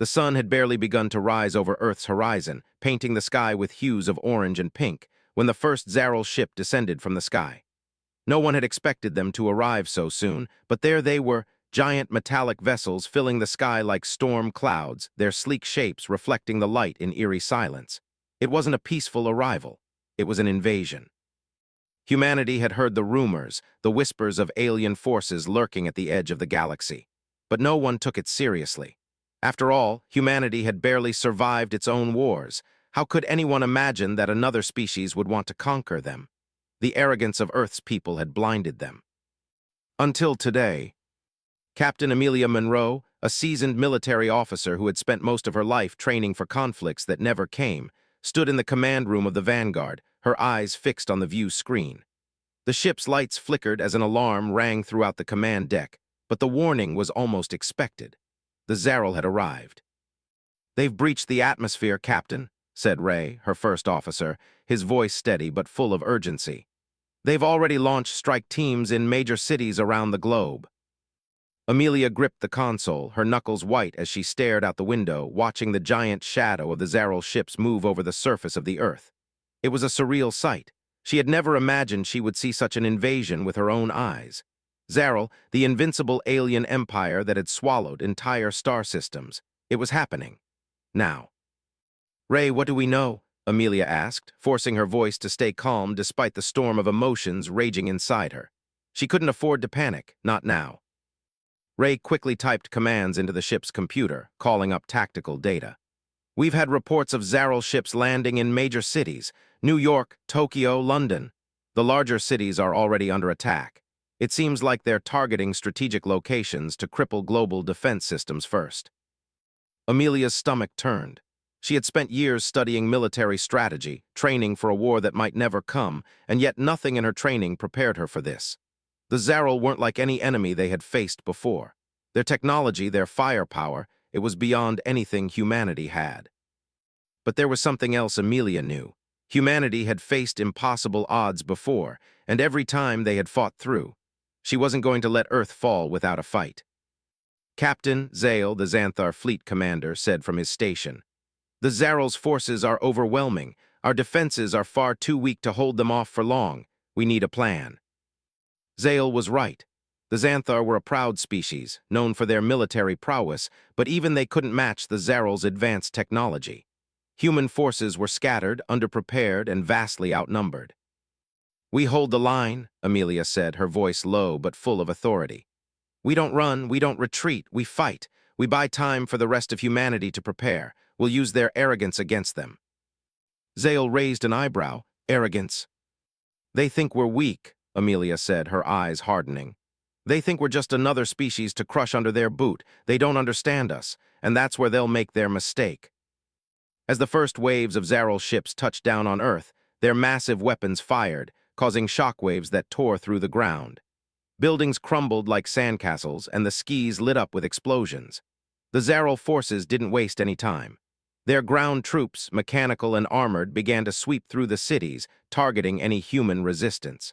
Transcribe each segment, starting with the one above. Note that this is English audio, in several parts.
The sun had barely begun to rise over Earth's horizon, painting the sky with hues of orange and pink, when the first Zaral ship descended from the sky. No one had expected them to arrive so soon, but there they were, giant metallic vessels filling the sky like storm clouds, their sleek shapes reflecting the light in eerie silence. It wasn't a peaceful arrival. It was an invasion. Humanity had heard the rumors, the whispers of alien forces lurking at the edge of the galaxy. But no one took it seriously. After all, humanity had barely survived its own wars. How could anyone imagine that another species would want to conquer them? The arrogance of Earth's people had blinded them. Until today, Captain Amelia Monroe, a seasoned military officer who had spent most of her life training for conflicts that never came, stood in the command room of the Vanguard, her eyes fixed on the view screen. The ship's lights flickered as an alarm rang throughout the command deck, but the warning was almost expected. The Zaral had arrived. "They've breached the atmosphere, Captain," said Ray, her first officer, his voice steady but full of urgency. "They've already launched strike teams in major cities around the globe." Amelia gripped the console, her knuckles white as she stared out the window, watching the giant shadow of the Zaral ships move over the surface of the Earth. It was a surreal sight. She had never imagined she would see such an invasion with her own eyes. Zaral, the invincible alien empire that had swallowed entire star systems. It was happening. Now. "Ray, what do we know?" Amelia asked, forcing her voice to stay calm despite the storm of emotions raging inside her. She couldn't afford to panic, not now. Ray quickly typed commands into the ship's computer, calling up tactical data. "We've had reports of Zaral ships landing in major cities: New York, Tokyo, London. The larger cities are already under attack. It seems like they're targeting strategic locations to cripple global defense systems first." Amelia's stomach turned. She had spent years studying military strategy, training for a war that might never come, and yet nothing in her training prepared her for this. The Zaral weren't like any enemy they had faced before. Their technology, their firepower, it was beyond anything humanity had. But there was something else Amelia knew. Humanity had faced impossible odds before, and every time they had fought through. She wasn't going to let Earth fall without a fight. Captain Zale, the Xanthar fleet commander, said from his station, "The Zaral's forces are overwhelming. Our defenses are far too weak to hold them off for long. We need a plan." Zale was right. The Xanthar were a proud species, known for their military prowess, but even they couldn't match the Zaral's advanced technology. Human forces were scattered, underprepared, and vastly outnumbered. "We hold the line," Amelia said, her voice low but full of authority. "We don't run, we don't retreat, we fight. We buy time for the rest of humanity to prepare. We'll use their arrogance against them." Zale raised an eyebrow. "Arrogance?" "They think we're weak," Amelia said, her eyes hardening. "They think we're just another species to crush under their boot. They don't understand us, and that's where they'll make their mistake." As the first waves of Zaral ships touched down on Earth, their massive weapons fired, causing shockwaves that tore through the ground. Buildings crumbled like sandcastles, and the skies lit up with explosions. The Zaral forces didn't waste any time. Their ground troops, mechanical and armored, began to sweep through the cities, targeting any human resistance.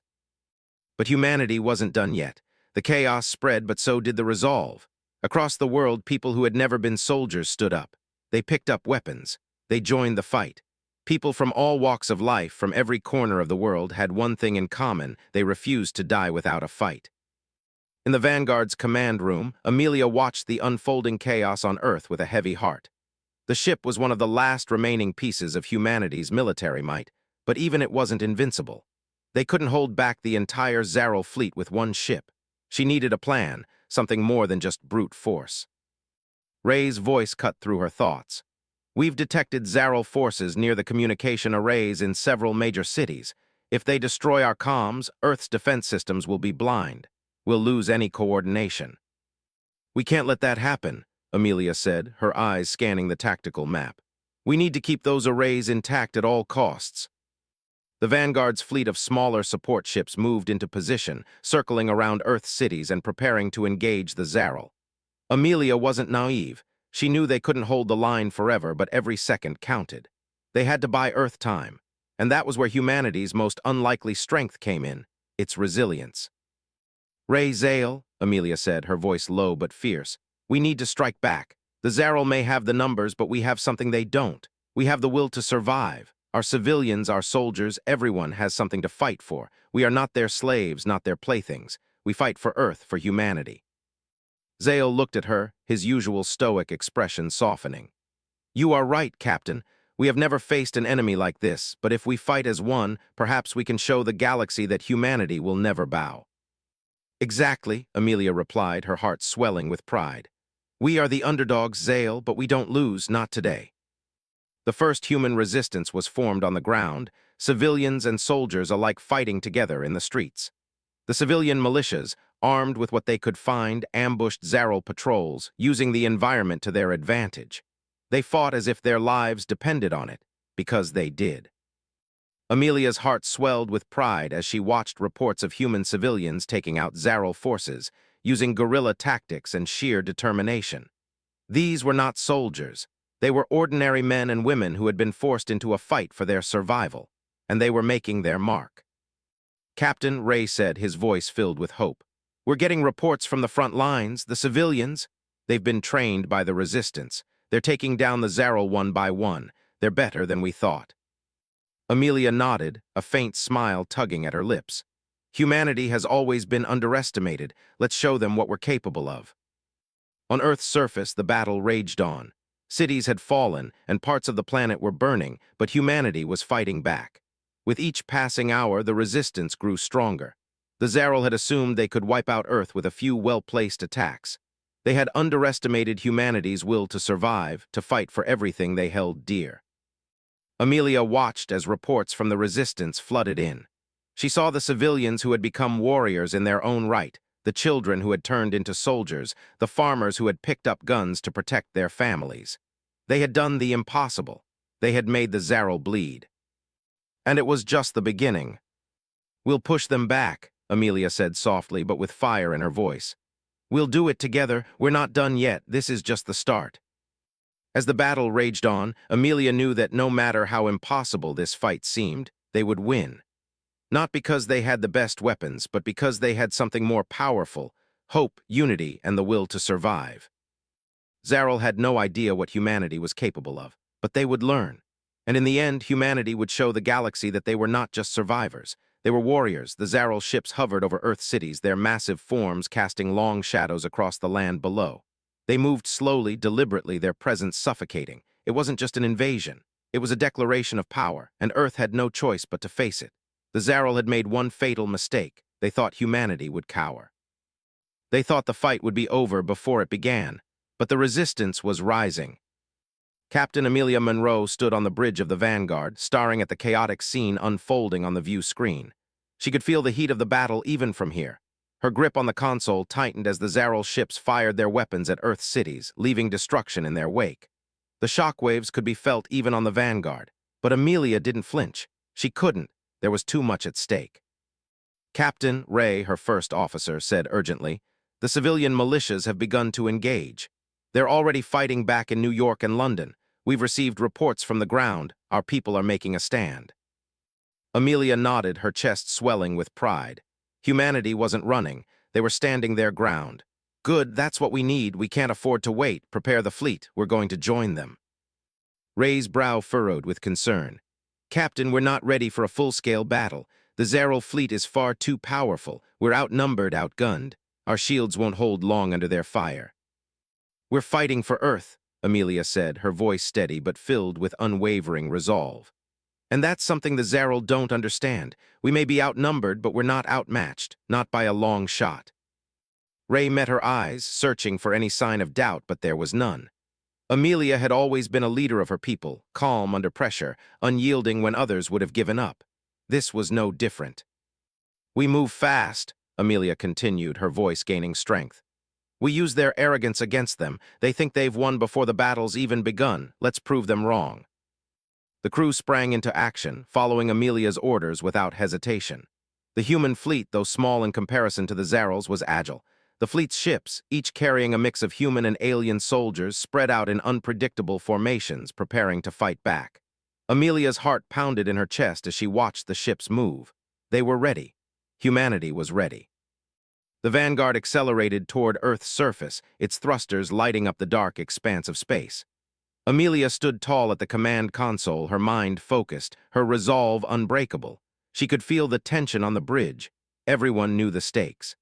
But humanity wasn't done yet. The chaos spread, but so did the resolve. Across the world, people who had never been soldiers stood up. They picked up weapons. They joined the fight. People from all walks of life, from every corner of the world, had one thing in common: they refused to die without a fight. In the Vanguard's command room, Amelia watched the unfolding chaos on Earth with a heavy heart. The ship was one of the last remaining pieces of humanity's military might, but even it wasn't invincible. They couldn't hold back the entire Zaral fleet with one ship. She needed a plan, something more than just brute force. Ray's voice cut through her thoughts. "We've detected Zaral forces near the communication arrays in several major cities. If they destroy our comms, Earth's defense systems will be blind. We'll lose any coordination." "We can't let that happen," Amelia said, her eyes scanning the tactical map. "We need to keep those arrays intact at all costs." The Vanguard's fleet of smaller support ships moved into position, circling around Earth's cities and preparing to engage the Zaral. Amelia wasn't naive. She knew they couldn't hold the line forever, but every second counted. They had to buy Earth time, and that was where humanity's most unlikely strength came in, its resilience. "Ray Zale," Amelia said, her voice low but fierce, "we need to strike back. The Zaral may have the numbers, but we have something they don't. We have the will to survive. Our civilians, our soldiers, everyone has something to fight for. We are not their slaves, not their playthings. We fight for Earth, for humanity. Zale looked at her, his usual stoic expression softening. You are right, Captain. We have never faced an enemy like this, but if we fight as one, perhaps we can show the galaxy that humanity will never bow. Exactly, Amelia replied, her heart swelling with pride. We are the underdogs, Zale, but we don't lose, not today. The first human resistance was formed on the ground, civilians and soldiers alike fighting together in the streets. The civilian militias, armed with what they could find, ambushed Zaral patrols, using the environment to their advantage. They fought as if their lives depended on it, because they did. Amelia's heart swelled with pride as she watched reports of human civilians taking out Zaral forces, using guerrilla tactics and sheer determination. These were not soldiers. They were ordinary men and women who had been forced into a fight for their survival, and they were making their mark. Captain, Ray said, his voice filled with hope. We're getting reports from the front lines, the civilians. They've been trained by the resistance. They're taking down the Zaral one by one. They're better than we thought. Amelia nodded, a faint smile tugging at her lips. Humanity has always been underestimated. Let's show them what we're capable of. On Earth's surface, the battle raged on. Cities had fallen, and parts of the planet were burning, but humanity was fighting back. With each passing hour, the resistance grew stronger. The Zaral had assumed they could wipe out Earth with a few well-placed attacks. They had underestimated humanity's will to survive, to fight for everything they held dear. Amelia watched as reports from the resistance flooded in. She saw the civilians who had become warriors in their own right, the children who had turned into soldiers, the farmers who had picked up guns to protect their families. They had done the impossible. They had made the Zaral bleed. And it was just the beginning. We'll push them back, Amelia said softly, but with fire in her voice. We'll do it together. We're not done yet. This is just the start. As the battle raged on, Amelia knew that no matter how impossible this fight seemed, they would win. Not because they had the best weapons, but because they had something more powerful: hope, unity, and the will to survive. Zaral had no idea what humanity was capable of, but they would learn. And in the end, humanity would show the galaxy that they were not just survivors. They were warriors. The Zaral ships hovered over Earth cities, their massive forms casting long shadows across the land below. They moved slowly, deliberately, their presence suffocating. It wasn't just an invasion. It was a declaration of power, and Earth had no choice but to face it. The Zaral had made one fatal mistake. They thought humanity would cower. They thought the fight would be over before it began, but the resistance was rising. Captain Amelia Monroe stood on the bridge of the Vanguard, staring at the chaotic scene unfolding on the view screen. She could feel the heat of the battle even from here. Her grip on the console tightened as the Zaral ships fired their weapons at Earth's cities, leaving destruction in their wake. The shockwaves could be felt even on the Vanguard, but Amelia didn't flinch. She couldn't. There was too much at stake. Captain Ray, her first officer, said urgently, the civilian militias have begun to engage. They're already fighting back in New York and London. We've received reports from the ground. Our people are making a stand. Amelia nodded, her chest swelling with pride. Humanity wasn't running. They were standing their ground. Good, that's what we need. We can't afford to wait. Prepare the fleet. We're going to join them. Ray's brow furrowed with concern. Captain, we're not ready for a full-scale battle. The Zaral fleet is far too powerful. We're outnumbered, outgunned. Our shields won't hold long under their fire. We're fighting for Earth, Amelia said, her voice steady but filled with unwavering resolve. And that's something the Zaral don't understand. We may be outnumbered, but we're not outmatched, not by a long shot. Ray met her eyes, searching for any sign of doubt, but there was none. Amelia had always been a leader of her people, calm under pressure, unyielding when others would have given up. This was no different. We move fast, Amelia continued, her voice gaining strength. We use their arrogance against them. They think they've won before the battle's even begun. Let's prove them wrong. The crew sprang into action, following Amelia's orders without hesitation. The human fleet, though small in comparison to the Zaral's, was agile. The fleet's ships, each carrying a mix of human and alien soldiers, spread out in unpredictable formations, preparing to fight back. Amelia's heart pounded in her chest as she watched the ships move. They were ready. Humanity was ready. The Vanguard accelerated toward Earth's surface, its thrusters lighting up the dark expanse of space. Amelia stood tall at the command console, her mind focused, her resolve unbreakable. She could feel the tension on the bridge. Everyone knew the stakes.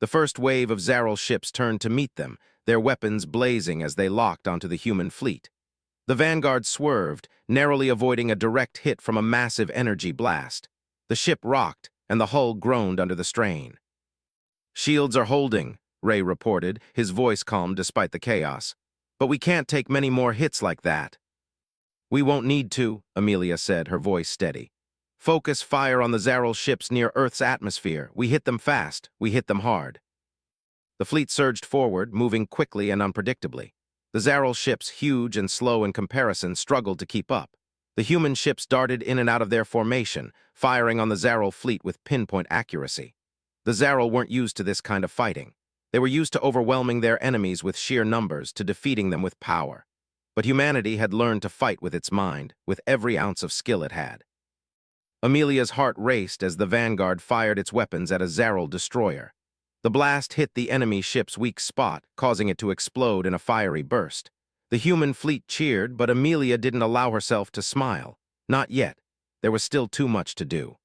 The first wave of Zarel ships turned to meet them, their weapons blazing as they locked onto the human fleet. The Vanguard swerved, narrowly avoiding a direct hit from a massive energy blast. The ship rocked, and the hull groaned under the strain. "Shields are holding," Ray reported, his voice calm despite the chaos. "But we can't take many more hits like that." "We won't need to," Amelia said, her voice steady. "Focus fire on the Zarel ships near Earth's atmosphere. We hit them fast. We hit them hard." The fleet surged forward, moving quickly and unpredictably. The Zarel ships, huge and slow in comparison, struggled to keep up. The human ships darted in and out of their formation, firing on the Zarel fleet with pinpoint accuracy. The Zarel weren't used to this kind of fighting. They were used to overwhelming their enemies with sheer numbers, to defeating them with power. But humanity had learned to fight with its mind, with every ounce of skill it had. Amelia's heart raced as the Vanguard fired its weapons at a Zarel destroyer. The blast hit the enemy ship's weak spot, causing it to explode in a fiery burst. The human fleet cheered, but Amelia didn't allow herself to smile. Not yet. There was still too much to do.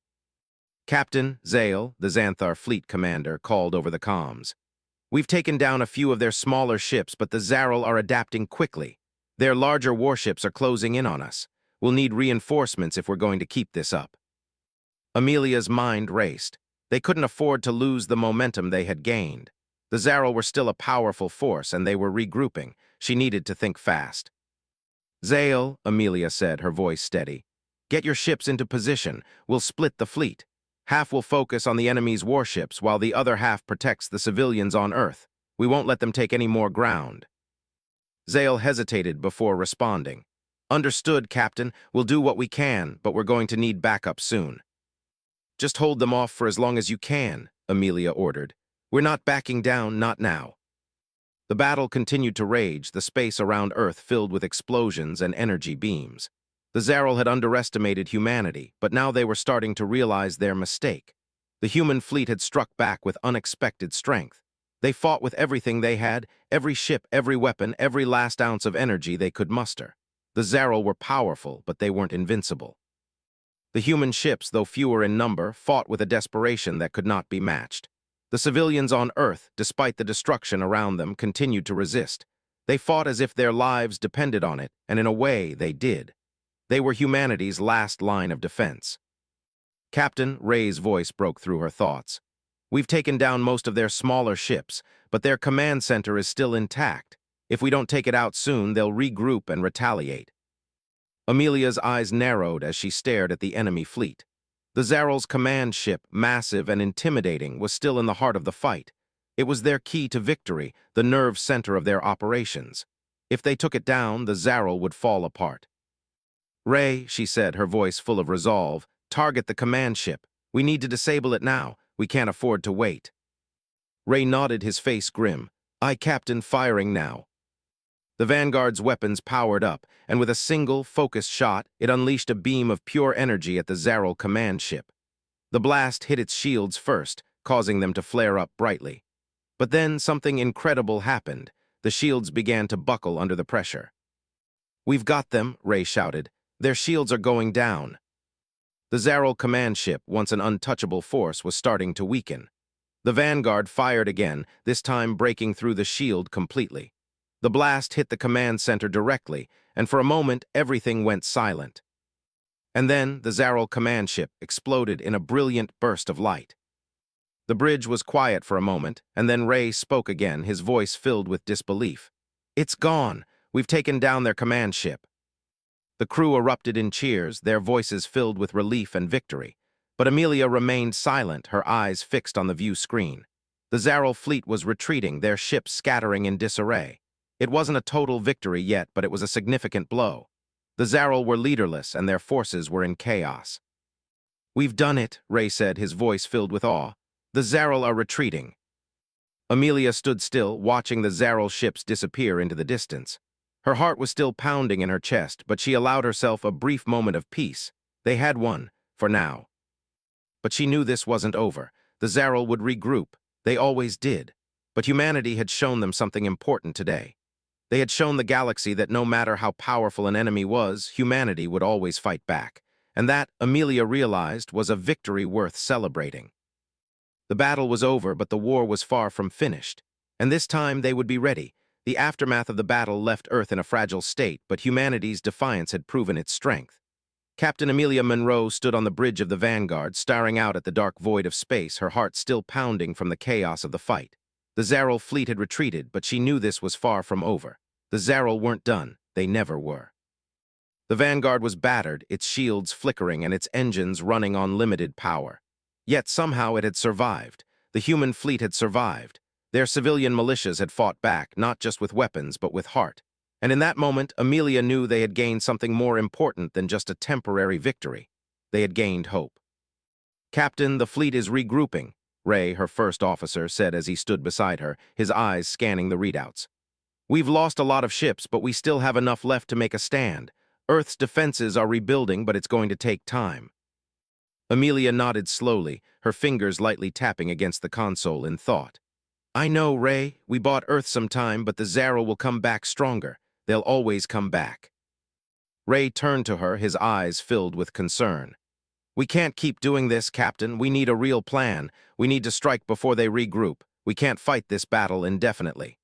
Captain Zale, the Xanthar fleet commander, called over the comms. "We've taken down a few of their smaller ships, but the Zarel are adapting quickly. Their larger warships are closing in on us. We'll need reinforcements if we're going to keep this up." Amelia's mind raced. They couldn't afford to lose the momentum they had gained. The Zarel were still a powerful force, and they were regrouping. She needed to think fast. "Zale," Amelia said, her voice steady, "get your ships into position. We'll split the fleet. Half will focus on the enemy's warships, while the other half protects the civilians on Earth. We won't let them take any more ground." Zale hesitated before responding. "Understood, Captain. We'll do what we can, but we're going to need backup soon." "Just hold them off for as long as you can," Amelia ordered. "We're not backing down, not now." The battle continued to rage, the space around Earth filled with explosions and energy beams. The Zarel had underestimated humanity, but now they were starting to realize their mistake. The human fleet had struck back with unexpected strength. They fought with everything they had, every ship, every weapon, every last ounce of energy they could muster. The Zarel were powerful, but they weren't invincible. The human ships, though fewer in number, fought with a desperation that could not be matched. The civilians on Earth, despite the destruction around them, continued to resist. They fought as if their lives depended on it, and in a way, they did. They were humanity's last line of defense. "Captain," Ray's voice broke through her thoughts. "We've taken down most of their smaller ships, but their command center is still intact. If we don't take it out soon, they'll regroup and retaliate." Amelia's eyes narrowed as she stared at the enemy fleet. The Zarel's command ship, massive and intimidating, was still in the heart of the fight. It was their key to victory, the nerve center of their operations. If they took it down, the Zarel would fall apart. "Ray," she said, her voice full of resolve, "target the command ship. We need to disable it now. We can't afford to wait." Ray nodded, his face grim. "Aye, Captain, firing now." The Vanguard's weapons powered up, and with a single, focused shot, it unleashed a beam of pure energy at the Zarel command ship. The blast hit its shields first, causing them to flare up brightly. But then something incredible happened. The shields began to buckle under the pressure. "We've got them," Ray shouted. "Their shields are going down." The Zarel command ship, once an untouchable force, was starting to weaken. The Vanguard fired again, this time breaking through the shield completely. The blast hit the command center directly, and for a moment everything went silent. And then the Zarel command ship exploded in a brilliant burst of light. The bridge was quiet for a moment, and then Ray spoke again, his voice filled with disbelief. "It's gone. We've taken down their command ship." The crew erupted in cheers, their voices filled with relief and victory. But Amelia remained silent, her eyes fixed on the view screen. The Zarel fleet was retreating, their ships scattering in disarray. It wasn't a total victory yet, but it was a significant blow. The Zarel were leaderless, and their forces were in chaos. "We've done it," Ray said, his voice filled with awe. "The Zarel are retreating." Amelia stood still, watching the Zarel ships disappear into the distance. Her heart was still pounding in her chest, but she allowed herself a brief moment of peace. They had won, for now. But she knew this wasn't over. The Zarel would regroup. They always did. But humanity had shown them something important today. They had shown the galaxy that no matter how powerful an enemy was, humanity would always fight back. And that, Amelia realized, was a victory worth celebrating. The battle was over, but the war was far from finished. And this time they would be ready. The aftermath of the battle left Earth in a fragile state, but humanity's defiance had proven its strength. Captain Amelia Monroe stood on the bridge of the Vanguard, staring out at the dark void of space, her heart still pounding from the chaos of the fight. The Zaral fleet had retreated, but she knew this was far from over. The Zaral weren't done. They never were. The Vanguard was battered, its shields flickering and its engines running on limited power. Yet somehow it had survived. The human fleet had survived. Their civilian militias had fought back, not just with weapons, but with heart. And in that moment, Amelia knew they had gained something more important than just a temporary victory. They had gained hope. "Captain, the fleet is regrouping," Ray, her first officer, said as he stood beside her, his eyes scanning the readouts. "We've lost a lot of ships, but we still have enough left to make a stand. Earth's defenses are rebuilding, but it's going to take time." Amelia nodded slowly, her fingers lightly tapping against the console in thought. "I know, Ray. We bought Earth some time, but the Zaral will come back stronger. They'll always come back." Ray turned to her, his eyes filled with concern. "We can't keep doing this, Captain. We need a real plan. We need to strike before they regroup. We can't fight this battle indefinitely."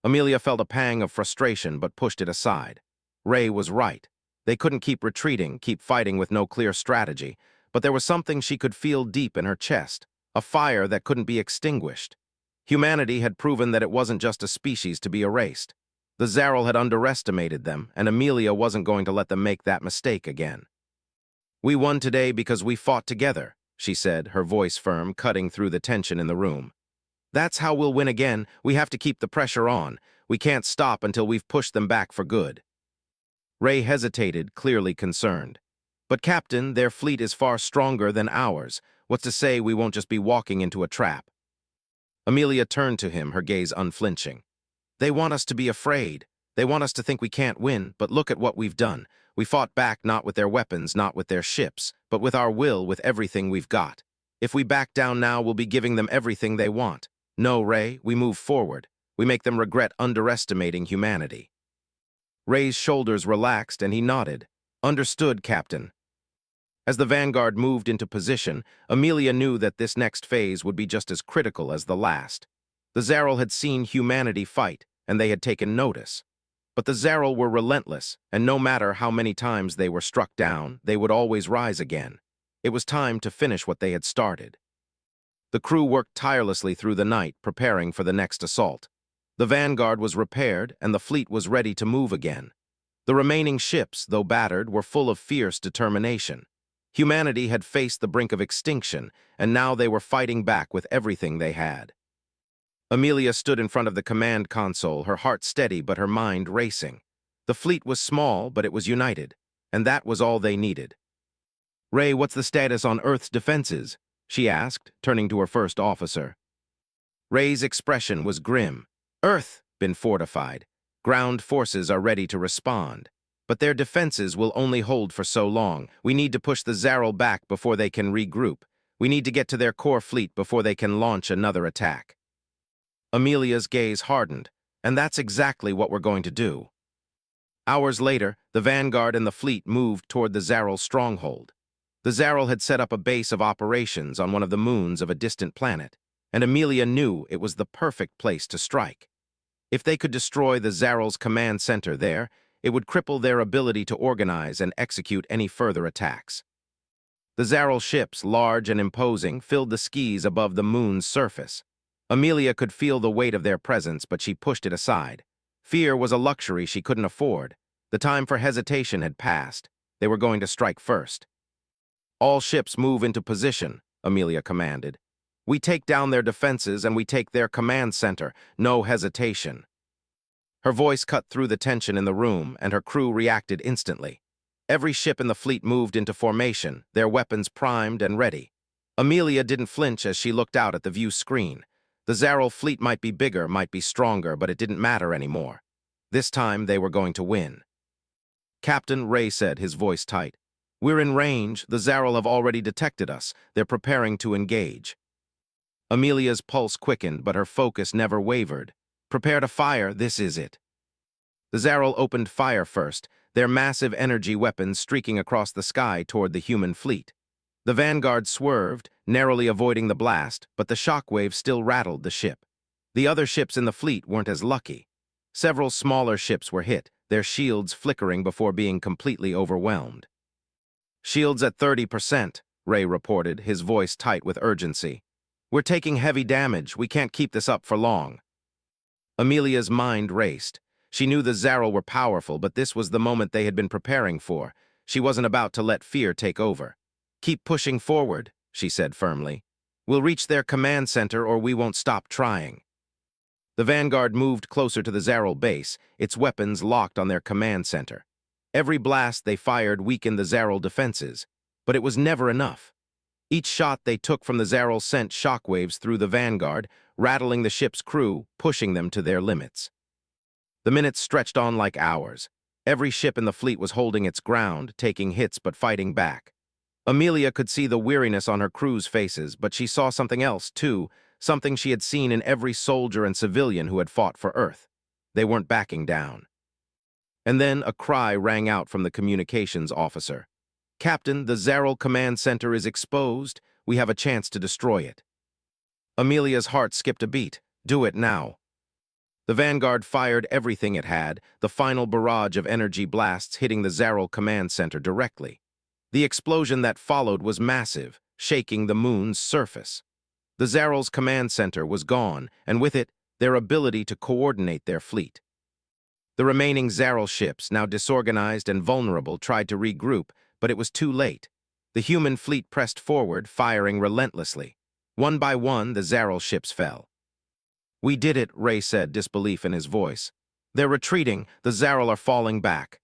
Amelia felt a pang of frustration but pushed it aside. Ray was right. They couldn't keep retreating, keep fighting with no clear strategy, but there was something she could feel deep in her chest, a fire that couldn't be extinguished. Humanity had proven that it wasn't just a species to be erased. The Zaral had underestimated them, and Amelia wasn't going to let them make that mistake again. "We won today because we fought together," she said, her voice firm, cutting through the tension in the room. "That's how we'll win again. We have to keep the pressure on. We can't stop until we've pushed them back for good." Ray hesitated, clearly concerned. "But Captain, their fleet is far stronger than ours. What's to say we won't just be walking into a trap?" Amelia turned to him, her gaze unflinching. "They want us to be afraid. They want us to think we can't win, but look at what we've done. We fought back not with their weapons, not with their ships, but with our will, with everything we've got. If we back down now, we'll be giving them everything they want. No, Ray, we move forward. We make them regret underestimating humanity." Ray's shoulders relaxed and he nodded. "Understood, Captain." As the Vanguard moved into position, Amelia knew that this next phase would be just as critical as the last. The Zaral had seen humanity fight, and they had taken notice. But the Zaral were relentless, and no matter how many times they were struck down, they would always rise again. It was time to finish what they had started. The crew worked tirelessly through the night, preparing for the next assault. The Vanguard was repaired, and the fleet was ready to move again. The remaining ships, though battered, were full of fierce determination. Humanity had faced the brink of extinction, and now they were fighting back with everything they had. Amelia stood in front of the command console, her heart steady but her mind racing. The fleet was small, but it was united, and that was all they needed. "Ray, what's the status on Earth's defenses?" she asked, turning to her first officer. Ray's expression was grim. "Earth been fortified. Ground forces are ready to respond. But their defenses will only hold for so long. We need to push the Zaral back before they can regroup. We need to get to their core fleet before they can launch another attack." Amelia's gaze hardened, "And that's exactly what we're going to do." Hours later, the Vanguard and the fleet moved toward the Zaral stronghold. The Zaral had set up a base of operations on one of the moons of a distant planet, and Amelia knew it was the perfect place to strike. If they could destroy the Zaral's command center there, it would cripple their ability to organize and execute any further attacks. The Zaral ships, large and imposing, filled the skies above the moon's surface. Amelia could feel the weight of their presence, but she pushed it aside. Fear was a luxury she couldn't afford. The time for hesitation had passed. They were going to strike first. "All ships move into position," Amelia commanded. "We take down their defenses and we take their command center. No hesitation." Her voice cut through the tension in the room, and her crew reacted instantly. Every ship in the fleet moved into formation, their weapons primed and ready. Amelia didn't flinch as she looked out at the view screen. The Zaral fleet might be bigger, might be stronger, but it didn't matter anymore. This time they were going to win. "Captain," Ray said, his voice tight, "we're in range. The Zaral have already detected us. They're preparing to engage." Amelia's pulse quickened, but her focus never wavered. Prepare to fire, this is it. The Zaral opened fire first, their massive energy weapons streaking across the sky toward the human fleet. The Vanguard swerved, narrowly avoiding the blast, but the shockwave still rattled the ship. The other ships in the fleet weren't as lucky. Several smaller ships were hit, their shields flickering before being completely overwhelmed. "Shields at 30%, Ray reported, his voice tight with urgency. "We're taking heavy damage, we can't keep this up for long." Amelia's mind raced. She knew the Zaral were powerful, but this was the moment they had been preparing for. She wasn't about to let fear take over. "Keep pushing forward," she said firmly. "We'll reach their command center or we won't stop trying." The Vanguard moved closer to the Zaral base, its weapons locked on their command center. Every blast they fired weakened the Zaral defenses, but it was never enough. Each shot they took from the Zaral sent shockwaves through the Vanguard, rattling the ship's crew, pushing them to their limits. The minutes stretched on like hours. Every ship in the fleet was holding its ground, taking hits but fighting back. Amelia could see the weariness on her crew's faces, but she saw something else, too, something she had seen in every soldier and civilian who had fought for Earth. They weren't backing down. And then a cry rang out from the communications officer. "Captain, the Zaral command center is exposed. We have a chance to destroy it." Amelia's heart skipped a beat. "Do it now." The Vanguard fired everything it had, the final barrage of energy blasts hitting the Zaral command center directly. The explosion that followed was massive, shaking the moon's surface. The Zaral's command center was gone, and with it, their ability to coordinate their fleet. The remaining Zaral ships, now disorganized and vulnerable, tried to regroup, but it was too late. The human fleet pressed forward, firing relentlessly. One by one, the Zaral ships fell. "We did it," Ray said, disbelief in his voice. "They're retreating. The Zaral are falling back."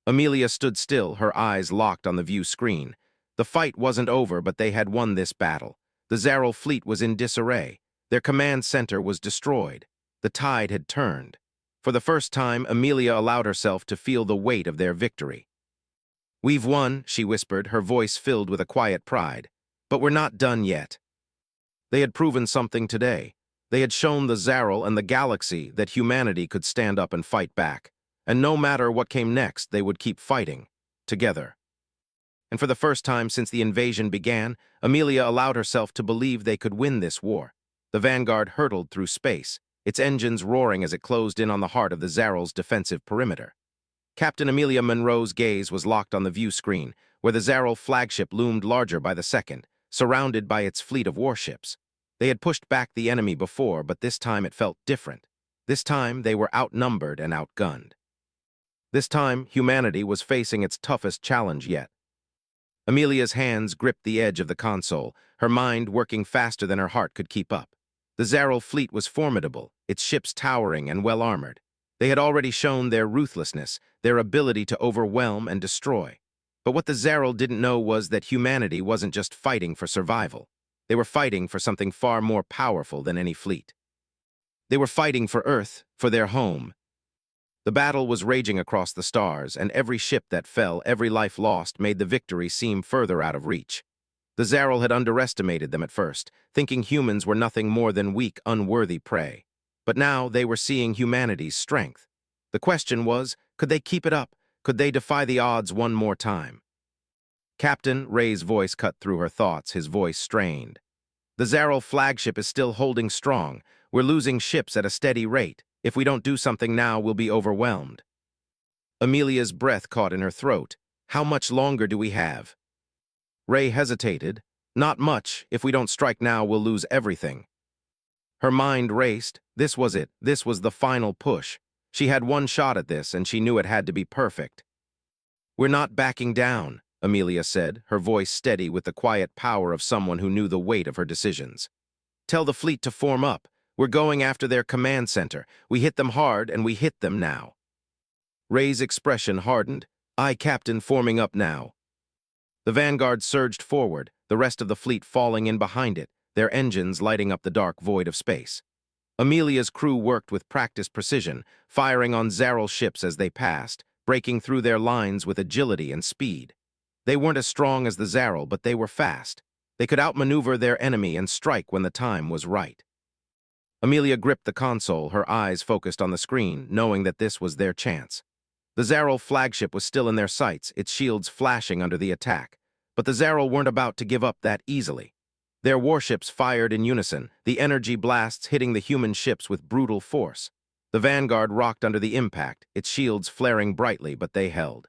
Amelia stood still, her eyes locked on the view screen. The fight wasn't over, but they had won this battle. The Zaral fleet was in disarray. Their command center was destroyed. The tide had turned. For the first time, Amelia allowed herself to feel the weight of their victory. "We've won," she whispered, her voice filled with a quiet pride. "But we're not done yet." They had proven something today. They had shown the Zaral and the galaxy that humanity could stand up and fight back. And no matter what came next, they would keep fighting, together. And for the first time since the invasion began, Amelia allowed herself to believe they could win this war. The Vanguard hurtled through space, its engines roaring as it closed in on the heart of the Zaral's defensive perimeter. Captain Amelia Monroe's gaze was locked on the view screen, where the Zaral flagship loomed larger by the second, surrounded by its fleet of warships. They had pushed back the enemy before, but this time it felt different. This time they were outnumbered and outgunned. This time, humanity was facing its toughest challenge yet. Amelia's hands gripped the edge of the console, her mind working faster than her heart could keep up. The Zaral fleet was formidable, its ships towering and well-armored. They had already shown their ruthlessness, their ability to overwhelm and destroy. But what the Zaral didn't know was that humanity wasn't just fighting for survival. They were fighting for something far more powerful than any fleet. They were fighting for Earth, for their home. The battle was raging across the stars, and every ship that fell, every life lost, made the victory seem further out of reach. The Zaral had underestimated them at first, thinking humans were nothing more than weak, unworthy prey. But now they were seeing humanity's strength. The question was, could they keep it up? Could they defy the odds one more time? "Captain," Ray's voice cut through her thoughts, his voice strained. "The Zaral flagship is still holding strong. We're losing ships at a steady rate. If we don't do something now, we'll be overwhelmed." Amelia's breath caught in her throat. "How much longer do we have?" Ray hesitated. "Not much. If we don't strike now, we'll lose everything." Her mind raced. This was it. This was the final push. She had one shot at this, and she knew it had to be perfect. "We're not backing down," Amelia said, her voice steady with the quiet power of someone who knew the weight of her decisions. "Tell the fleet to form up. We're going after their command center. We hit them hard, and we hit them now." Ray's expression hardened. "Aye, Captain, forming up now." The Vanguard surged forward, the rest of the fleet falling in behind it, their engines lighting up the dark void of space. Amelia's crew worked with practiced precision, firing on Zaral ships as they passed, breaking through their lines with agility and speed. They weren't as strong as the Zaral, but they were fast. They could outmaneuver their enemy and strike when the time was right. Amelia gripped the console, her eyes focused on the screen, knowing that this was their chance. The Zaral flagship was still in their sights, its shields flashing under the attack. But the Zaral weren't about to give up that easily. Their warships fired in unison, the energy blasts hitting the human ships with brutal force. The Vanguard rocked under the impact, its shields flaring brightly, but they held.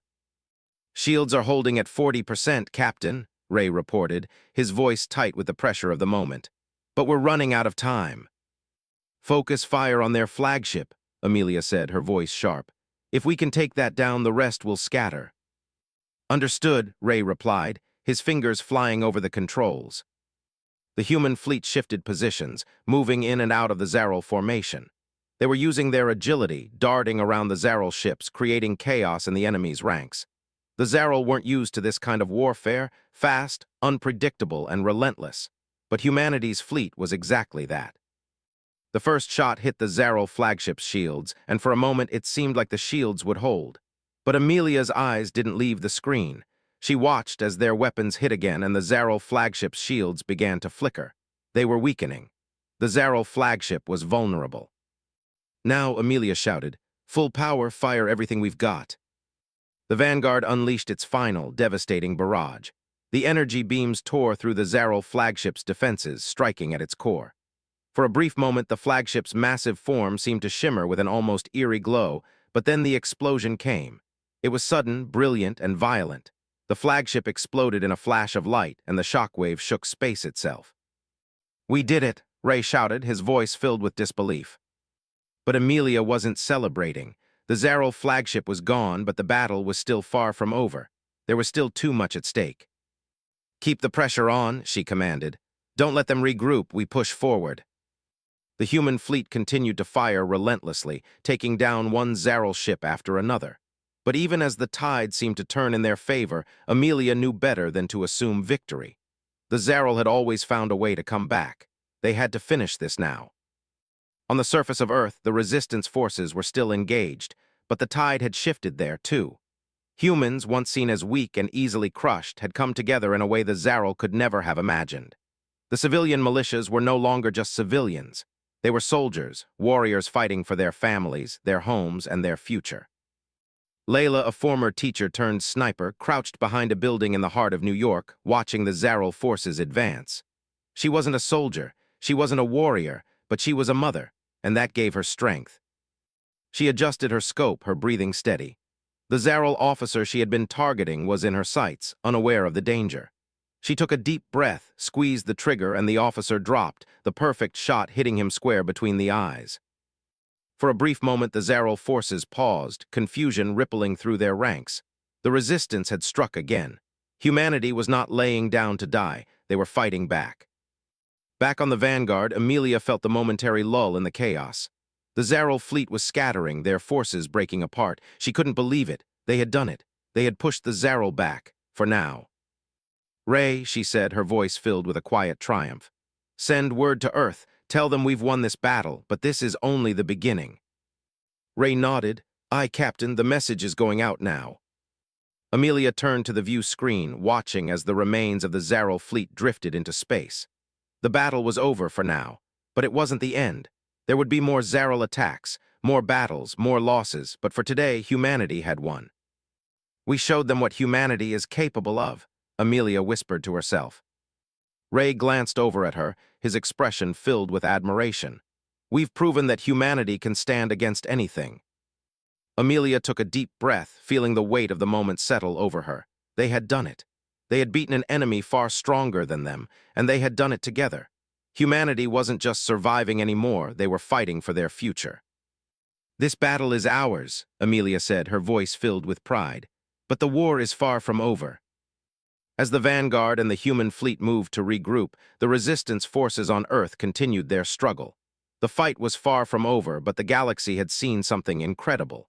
"Shields are holding at 40%, Captain," Ray reported, his voice tight with the pressure of the moment. "But we're running out of time." "Focus fire on their flagship," Amelia said, her voice sharp. "If we can take that down, the rest will scatter." "Understood," Ray replied, his fingers flying over the controls. The human fleet shifted positions, moving in and out of the Zaral formation. They were using their agility, darting around the Zaral ships, creating chaos in the enemy's ranks. The Zaral weren't used to this kind of warfare, fast, unpredictable, and relentless. But humanity's fleet was exactly that. The first shot hit the Zaral flagship's shields, and for a moment it seemed like the shields would hold. But Amelia's eyes didn't leave the screen. She watched as their weapons hit again and the Zaral flagship's shields began to flicker. They were weakening. The Zaral flagship was vulnerable. "Now," Amelia shouted, "full power, fire everything we've got." The Vanguard unleashed its final, devastating barrage. The energy beams tore through the Zaral flagship's defenses, striking at its core. For a brief moment, the flagship's massive form seemed to shimmer with an almost eerie glow, but then the explosion came. It was sudden, brilliant, and violent. The flagship exploded in a flash of light, and the shockwave shook space itself. "We did it," Ray shouted, his voice filled with disbelief. But Amelia wasn't celebrating. The Zaral flagship was gone, but the battle was still far from over. There was still too much at stake. "Keep the pressure on," she commanded. "Don't let them regroup, we push forward." The human fleet continued to fire relentlessly, taking down one Zaral ship after another. But even as the tide seemed to turn in their favor, Amelia knew better than to assume victory. The Zaral had always found a way to come back. They had to finish this now. On the surface of Earth, the resistance forces were still engaged, but the tide had shifted there, too. Humans, once seen as weak and easily crushed, had come together in a way the Zaral could never have imagined. The civilian militias were no longer just civilians. They were soldiers, warriors fighting for their families, their homes, and their future. Layla, a former teacher-turned-sniper, crouched behind a building in the heart of New York, watching the Zaral forces advance. She wasn't a soldier, she wasn't a warrior, but she was a mother, and that gave her strength. She adjusted her scope, her breathing steady. The Zaral officer she had been targeting was in her sights, unaware of the danger. She took a deep breath, squeezed the trigger, and the officer dropped, the perfect shot hitting him square between the eyes. For a brief moment, the Zaral forces paused, confusion rippling through their ranks. The resistance had struck again. Humanity was not laying down to die, they were fighting back. Back on the Vanguard, Amelia felt the momentary lull in the chaos. The Zaral fleet was scattering, their forces breaking apart. She couldn't believe it. They had done it. They had pushed the Zaral back, for now. "Ray," she said, her voice filled with a quiet triumph. "Send word to Earth. Tell them we've won this battle, but this is only the beginning." Ray nodded. "Aye, Captain, the message is going out now." Amelia turned to the view screen, watching as the remains of the Zaral fleet drifted into space. The battle was over for now, but it wasn't the end. There would be more Zaral attacks, more battles, more losses, but for today, humanity had won. "We showed them what humanity is capable of," Amelia whispered to herself. Ray glanced over at her, his expression filled with admiration. "We've proven that humanity can stand against anything." Amelia took a deep breath, feeling the weight of the moment settle over her. They had done it. They had beaten an enemy far stronger than them, and they had done it together. Humanity wasn't just surviving anymore, they were fighting for their future. "This battle is ours," Amelia said, her voice filled with pride. "But the war is far from over." As the Vanguard and the human fleet moved to regroup, the resistance forces on Earth continued their struggle. The fight was far from over, but the galaxy had seen something incredible.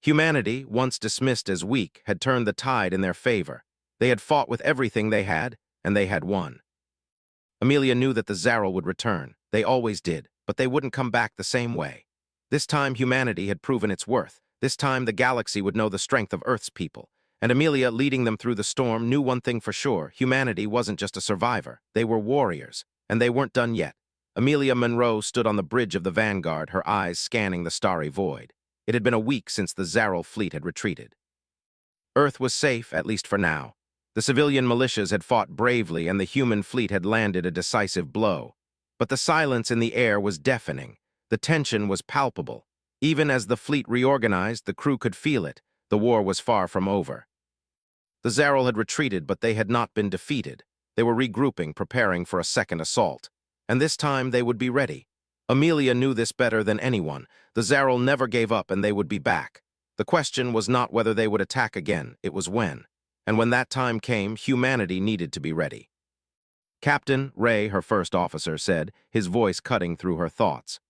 Humanity, once dismissed as weak, had turned the tide in their favor. They had fought with everything they had, and they had won. Amelia knew that the Zaral would return. They always did, but they wouldn't come back the same way. This time humanity had proven its worth. This time the galaxy would know the strength of Earth's people, And Amelia, leading them through the storm, knew one thing for sure. Humanity wasn't just a survivor. They were warriors, and they weren't done yet. Amelia Monroe stood on the bridge of the Vanguard, her eyes scanning the starry void. It had been a week since the Zaral fleet had retreated. Earth was safe, at least for now. The civilian militias had fought bravely, and the human fleet had landed a decisive blow. But the silence in the air was deafening. The tension was palpable. Even as the fleet reorganized, the crew could feel it. The war was far from over. The Zaral had retreated, but they had not been defeated. They were regrouping, preparing for a second assault. And this time they would be ready. Amelia knew this better than anyone. The Zaral never gave up, and they would be back. The question was not whether they would attack again, it was when. And when that time came, humanity needed to be ready. Captain Ray, her first officer, said, his voice cutting through her thoughts.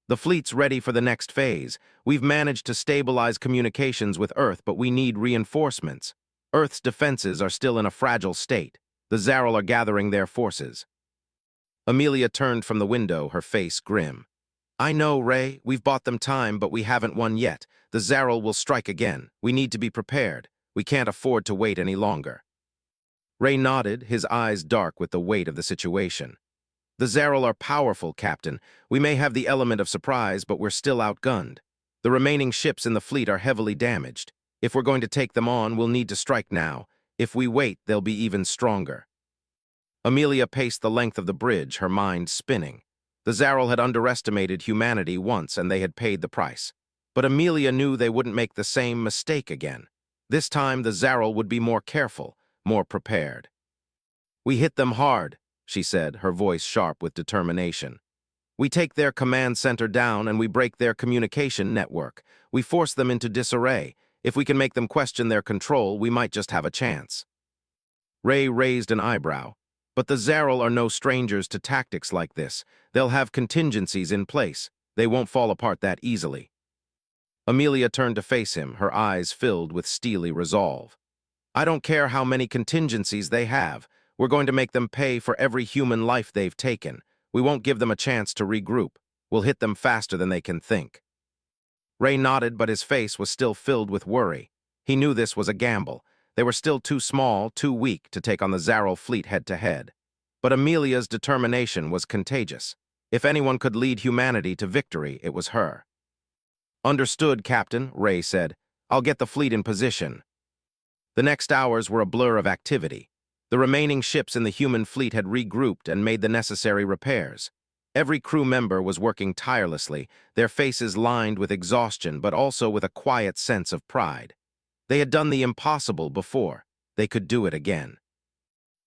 The fleet's ready for the next phase. We've managed to stabilize communications with Earth, but we need reinforcements. Earth's defenses are still in a fragile state. The Zaral are gathering their forces. Amelia turned from the window, her face grim. I know, Ray, we've bought them time, but we haven't won yet. The Zaral will strike again. We need to be prepared. We can't afford to wait any longer. Ray nodded, his eyes dark with the weight of the situation. The Zaral are powerful, Captain. We may have the element of surprise, but we're still outgunned. The remaining ships in the fleet are heavily damaged. If we're going to take them on, we'll need to strike now. If we wait, they'll be even stronger. Amelia paced the length of the bridge, her mind spinning. The Zaral had underestimated humanity once, and they had paid the price. But Amelia knew they wouldn't make the same mistake again. This time, the Zaral would be more careful, more prepared. We hit them hard, she said, her voice sharp with determination. We take their command center down and we break their communication network. We force them into disarray. If we can make them question their control, we might just have a chance. Ray raised an eyebrow. But the Zaral are no strangers to tactics like this. They'll have contingencies in place. They won't fall apart that easily. Amelia turned to face him, her eyes filled with steely resolve. I don't care how many contingencies they have. We're going to make them pay for every human life they've taken. We won't give them a chance to regroup. We'll hit them faster than they can think. Ray nodded, but his face was still filled with worry. He knew this was a gamble. They were still too small, too weak to take on the Zaral fleet head-to-head. But Amelia's determination was contagious. If anyone could lead humanity to victory, it was her. Understood, Captain, Ray said. I'll get the fleet in position. The next hours were a blur of activity. The remaining ships in the human fleet had regrouped and made the necessary repairs. Every crew member was working tirelessly, their faces lined with exhaustion but also with a quiet sense of pride. They had done the impossible before. They could do it again.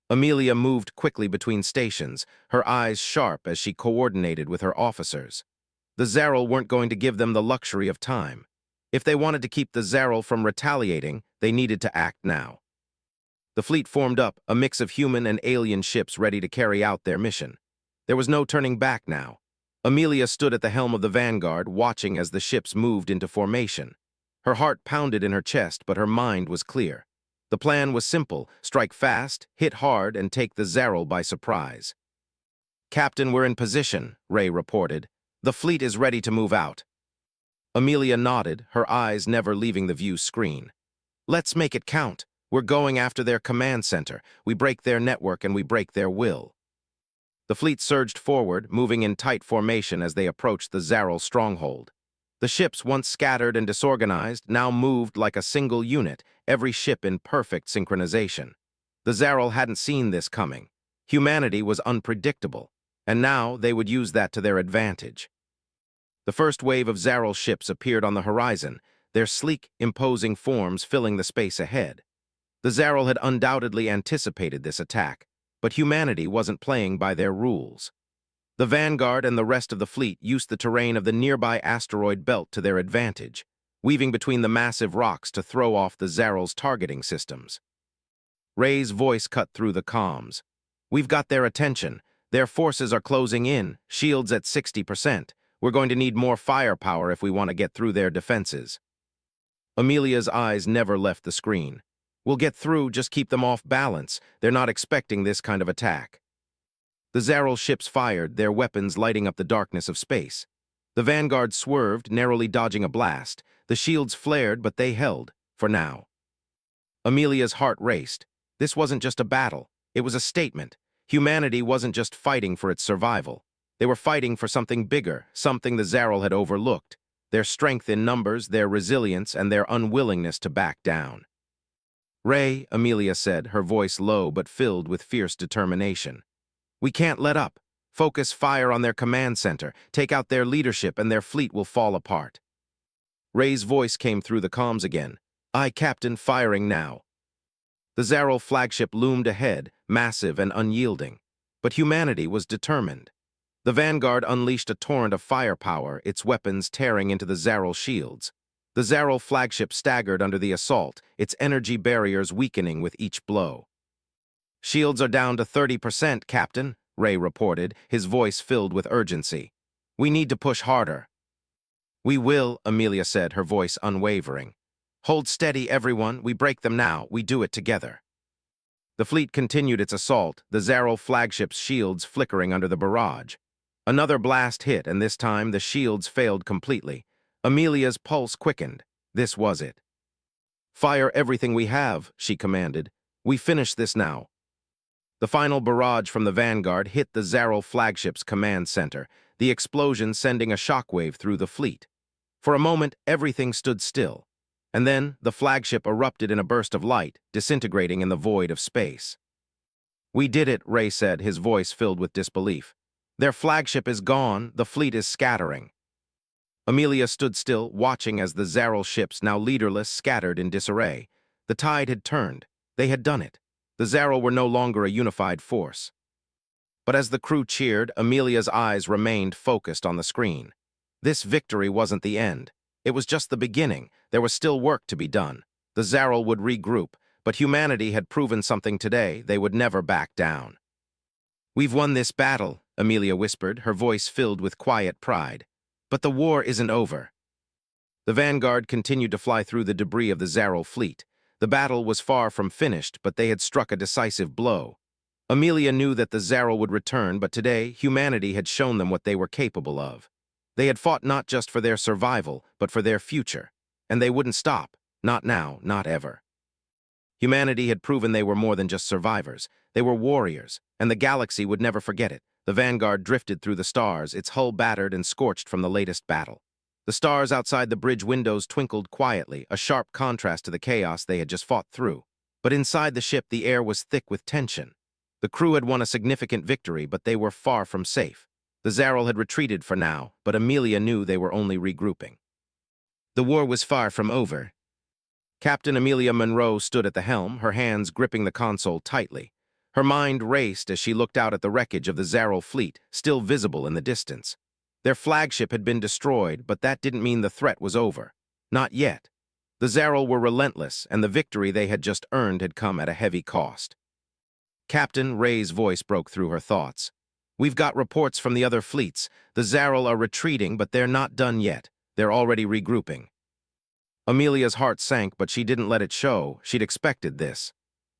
Amelia moved quickly between stations, her eyes sharp as she coordinated with her officers. The Zaral weren't going to give them the luxury of time. If they wanted to keep the Zaral from retaliating, they needed to act now. The fleet formed up, a mix of human and alien ships ready to carry out their mission. There was no turning back now. Amelia stood at the helm of the Vanguard, watching as the ships moved into formation. Her heart pounded in her chest, but her mind was clear. The plan was simple: strike fast, hit hard, and take the Zaral by surprise. Captain, we're in position, Ray reported. The fleet is ready to move out. Amelia nodded, her eyes never leaving the view screen. Let's make it count. We're going after their command center. We break their network and we break their will. The fleet surged forward, moving in tight formation as they approached the Zaral stronghold. The ships, once scattered and disorganized, now moved like a single unit, every ship in perfect synchronization. The Zaral hadn't seen this coming. Humanity was unpredictable, and now they would use that to their advantage. The first wave of Zaral ships appeared on the horizon, their sleek, imposing forms filling the space ahead. The Zaral had undoubtedly anticipated this attack, but humanity wasn't playing by their rules. The Vanguard and the rest of the fleet used the terrain of the nearby asteroid belt to their advantage, weaving between the massive rocks to throw off the Zaral's targeting systems. Ray's voice cut through the comms. We've got their attention. Their forces are closing in, shields at 60%. We're going to need more firepower if we want to get through their defenses. Amelia's eyes never left the screen. We'll get through, just keep them off balance. They're not expecting this kind of attack. The Zaral ships fired, their weapons lighting up the darkness of space. The Vanguard swerved, narrowly dodging a blast. The shields flared, but they held, for now. Amelia's heart raced. This wasn't just a battle. It was a statement. Humanity wasn't just fighting for its survival. They were fighting for something bigger, something the Zaral had overlooked. Their strength in numbers, their resilience, and their unwillingness to back down. "Ray," Amelia said, her voice low but filled with fierce determination. "We can't let up. Focus fire on their command center. Take out their leadership and their fleet will fall apart." Ray's voice came through the comms again. "Aye, Captain, firing now." The Zaral flagship loomed ahead, massive and unyielding. But humanity was determined. The Vanguard unleashed a torrent of firepower, its weapons tearing into the Zaral shields. The Zaral flagship staggered under the assault, its energy barriers weakening with each blow. "Shields are down to 30%, Captain," Ray reported, his voice filled with urgency. "We need to push harder." "We will," Amelia said, her voice unwavering. "Hold steady, everyone. We break them now. We do it together." The fleet continued its assault, the Zaral flagship's shields flickering under the barrage. Another blast hit, and this time the shields failed completely. Amelia's pulse quickened. This was it. "Fire everything we have," she commanded. "We finish this now." The final barrage from the Vanguard hit the Zaral flagship's command center, the explosion sending a shockwave through the fleet. For a moment, everything stood still. And then, the flagship erupted in a burst of light, disintegrating in the void of space. "We did it," Ray said, his voice filled with disbelief. "Their flagship is gone, the fleet is scattering." Amelia stood still, watching as the Zaral ships, now leaderless, scattered in disarray. The tide had turned. They had done it. The Zaral were no longer a unified force. But as the crew cheered, Amelia's eyes remained focused on the screen. This victory wasn't the end. It was just the beginning. There was still work to be done. The Zaral would regroup, but humanity had proven something today. They would never back down. "We've won this battle," Amelia whispered, her voice filled with quiet pride. "But the war isn't over." The Vanguard continued to fly through the debris of the Zaral fleet. The battle was far from finished, but they had struck a decisive blow. Amelia knew that the Zaral would return, but today, humanity had shown them what they were capable of. They had fought not just for their survival, but for their future. And they wouldn't stop. Not now, not ever. Humanity had proven they were more than just survivors. They were warriors, and the galaxy would never forget it. The Vanguard drifted through the stars, its hull battered and scorched from the latest battle. The stars outside the bridge windows twinkled quietly, a sharp contrast to the chaos they had just fought through. But inside the ship, the air was thick with tension. The crew had won a significant victory, but they were far from safe. The Zaral had retreated for now, but Amelia knew they were only regrouping. The war was far from over. Captain Amelia Monroe stood at the helm, her hands gripping the console tightly. Her mind raced as she looked out at the wreckage of the Zaral fleet, still visible in the distance. Their flagship had been destroyed, but that didn't mean the threat was over. Not yet. The Zaral were relentless, and the victory they had just earned had come at a heavy cost. "Captain," Ray's voice broke through her thoughts. "We've got reports from the other fleets. The Zaral are retreating, but they're not done yet. They're already regrouping." Amelia's heart sank, but she didn't let it show. She'd expected this.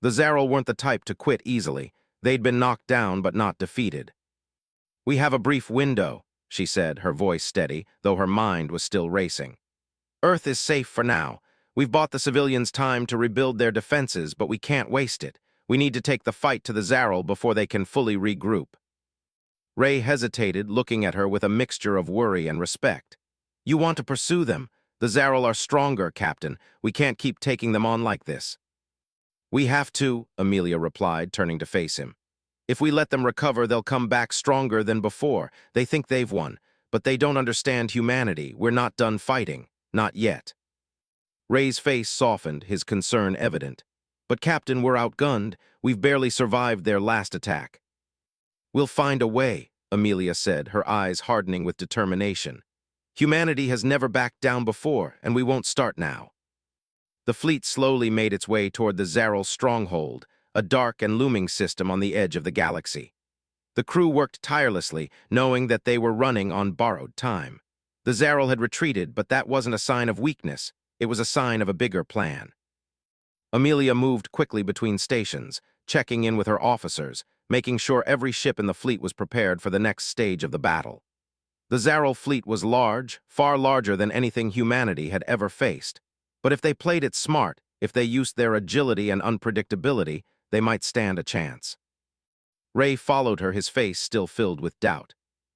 The Zaral weren't the type to quit easily. They'd been knocked down, but not defeated. "We have a brief window," she said, her voice steady, though her mind was still racing. "Earth is safe for now. We've bought the civilians time to rebuild their defenses, but we can't waste it. We need to take the fight to the Zaral before they can fully regroup." Ray hesitated, looking at her with a mixture of worry and respect. "You want to pursue them? The Zaral are stronger, Captain. We can't keep taking them on like this." "We have to," Amelia replied, turning to face him. "If we let them recover, they'll come back stronger than before. They think they've won, but they don't understand humanity. We're not done fighting. Not yet." Ray's face softened, his concern evident. "But Captain, we're outgunned. We've barely survived their last attack." "We'll find a way," Amelia said, her eyes hardening with determination. "Humanity has never backed down before, and we won't start now." The fleet slowly made its way toward the Zaral stronghold, a dark and looming system on the edge of the galaxy. The crew worked tirelessly, knowing that they were running on borrowed time. The Zaral had retreated, but that wasn't a sign of weakness. It was a sign of a bigger plan. Amelia moved quickly between stations, checking in with her officers, making sure every ship in the fleet was prepared for the next stage of the battle. The Zaral fleet was large, far larger than anything humanity had ever faced. But if they played it smart, If they used their agility and unpredictability, they might stand a chance. Ray followed her, his face still filled with doubt.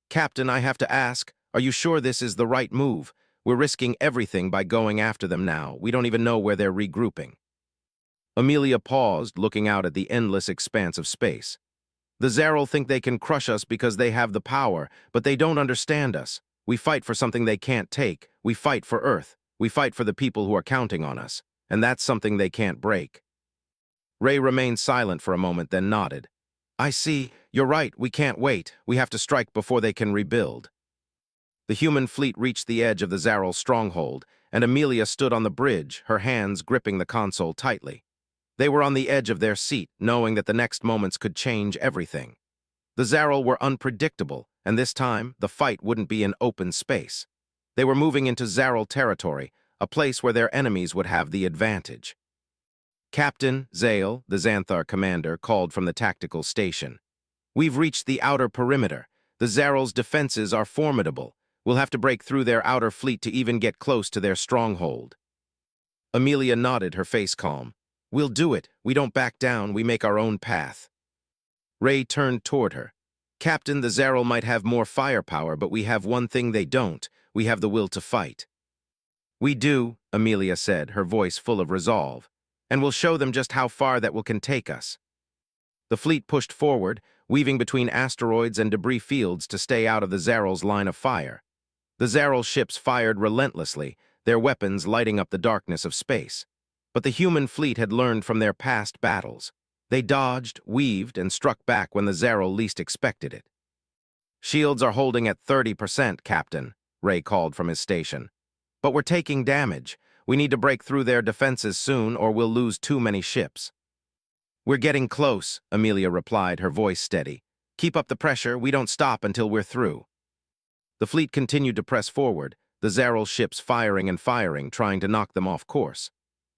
"Captain, I have to ask, are you sure this is the right move? We're risking everything by going after them now. We don't even know where they're regrouping." Amelia paused, looking out at the endless expanse of space. "The Zaral think they can crush us because they have the power, but they don't understand us. We fight for something they can't take. We fight for Earth. We fight for the people who are counting on us. And that's something they can't break." Ray remained silent for a moment, then nodded. "I see. You're right. We can't wait. We have to strike before they can rebuild." The human fleet reached the edge of the Zaral stronghold, and Amelia stood on the bridge, her hands gripping the console tightly. They were on the edge of their seat, knowing that the next moments could change everything. The Zaral were unpredictable, and this time, the fight wouldn't be in open space. They were moving into Zaral territory, a place where their enemies would have the advantage. Captain Zale, the Xanthar commander, called from the tactical station. "We've reached the outer perimeter. The Zaral's defenses are formidable. We'll have to break through their outer fleet to even get close to their stronghold." Amelia nodded, her face calm. "We'll do it. We don't back down. We make our own path." Ray turned toward her. "Captain, the Zaral might have more firepower, but we have one thing they don't. We have the will to fight." "We do," Amelia said, her voice full of resolve. "And we'll show them just how far that can take us." The fleet pushed forward, weaving between asteroids and debris fields to stay out of the Zaral's line of fire. The Zaral ships fired relentlessly, their weapons lighting up the darkness of space. But the human fleet had learned from their past battles. They dodged, weaved, and struck back when the Zaral least expected it. "Shields are holding at 30%, Captain," Ray called from his station. "But we're taking damage. We need to break through their defenses soon, or we'll lose too many ships." "We're getting close," Amelia replied, her voice steady. "Keep up the pressure. We don't stop until we're through." The fleet continued to press forward, the Zaral ships firing and firing, trying to knock them off course.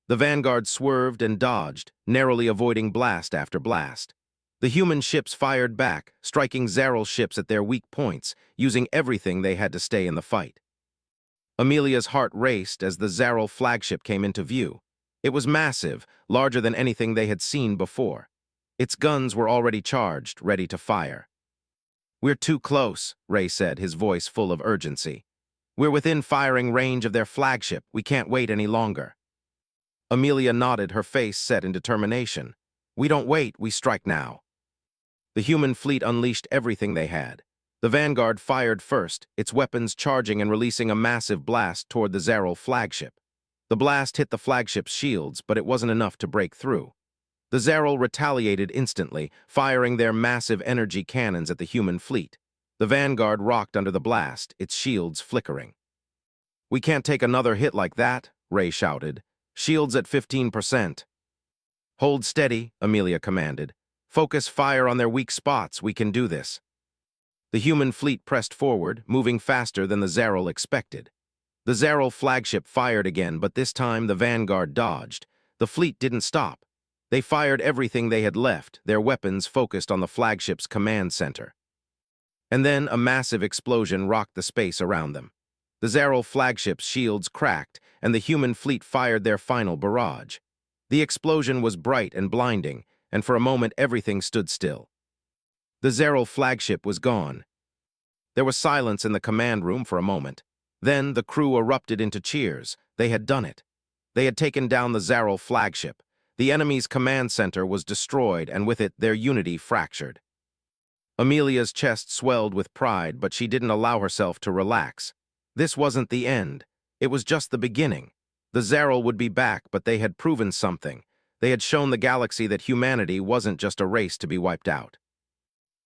The vanguard swerved and dodged, narrowly avoiding blast after blast. The human ships fired back, striking Zaral ships at their weak points, using everything they had to stay in the fight. Amelia's heart raced as the Zaral flagship came into view. It was massive, larger than anything they had seen before. Its guns were already charged, ready to fire. "We're too close," Ray said, his voice full of urgency. "We're within firing range of their flagship. We can't wait any longer." Amelia nodded, her face set in determination. "We don't wait, we strike now." The human fleet unleashed everything they had. The vanguard fired first, its weapons charging and releasing a massive blast toward the Zaral flagship. The blast hit the flagship's shields, but it wasn't enough to break through. The Zaral retaliated instantly, firing their massive energy cannons at the human fleet. The vanguard rocked under the blast, its shields flickering. "We can't take another hit like that," Ray shouted. "Shields at 15%. "Hold steady," Amelia commanded. "Focus fire on their weak spots. We can do this." The human fleet pressed forward, moving faster than the Zaral expected. The Zaral flagship fired again, but this time the vanguard dodged. The fleet didn't stop. They fired everything they had left, their weapons focused on the flagship's command center. And then a massive explosion rocked the space around them. The Zaral flagship's shields cracked, and the human fleet fired their final barrage. The explosion was bright and blinding, and for a moment everything stood still. The Zaral flagship was gone. There was silence in the command room for a moment. Then the crew erupted into cheers. They had done it. They had taken down the Zaral flagship. The enemy's command center was destroyed, and with it, their unity fractured. Amelia's chest swelled with pride, but she didn't allow herself to relax. This wasn't the end. It was just the beginning. The Zaral would be back, but they had proven something. They had shown the galaxy that humanity wasn't just a race to be wiped out.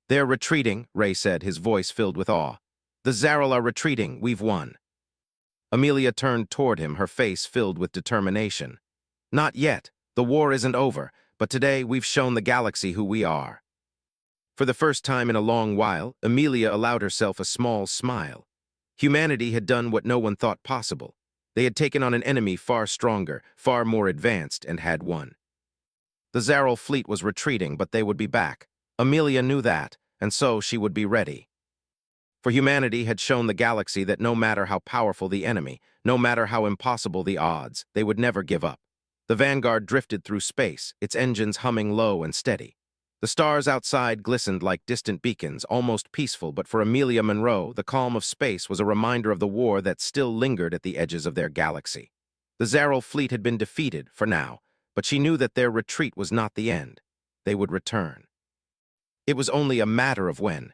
"They're retreating," Ray said, his voice filled with awe. "The Zaral are retreating. We've won." Amelia turned toward him, her face filled with determination. "Not yet. The war isn't over, but today we've shown the galaxy who we are." For the first time in a long while, Amelia allowed herself a small smile. Humanity had done what no one thought possible. They had taken on an enemy far stronger, far more advanced, and had won. The Zaral fleet was retreating, but they would be back. Amelia knew that, and so she would be ready. For humanity had shown the galaxy that no matter how powerful the enemy, no matter how impossible the odds, they would never give up. The Vanguard drifted through space, its engines humming low and steady. The stars outside glistened like distant beacons, almost peaceful, but for Amelia Monroe, the calm of space was a reminder of the war that still lingered at the edges of their galaxy. The Zaral fleet had been defeated, for now, but she knew that their retreat was not the end. They would return. It was only a matter of when.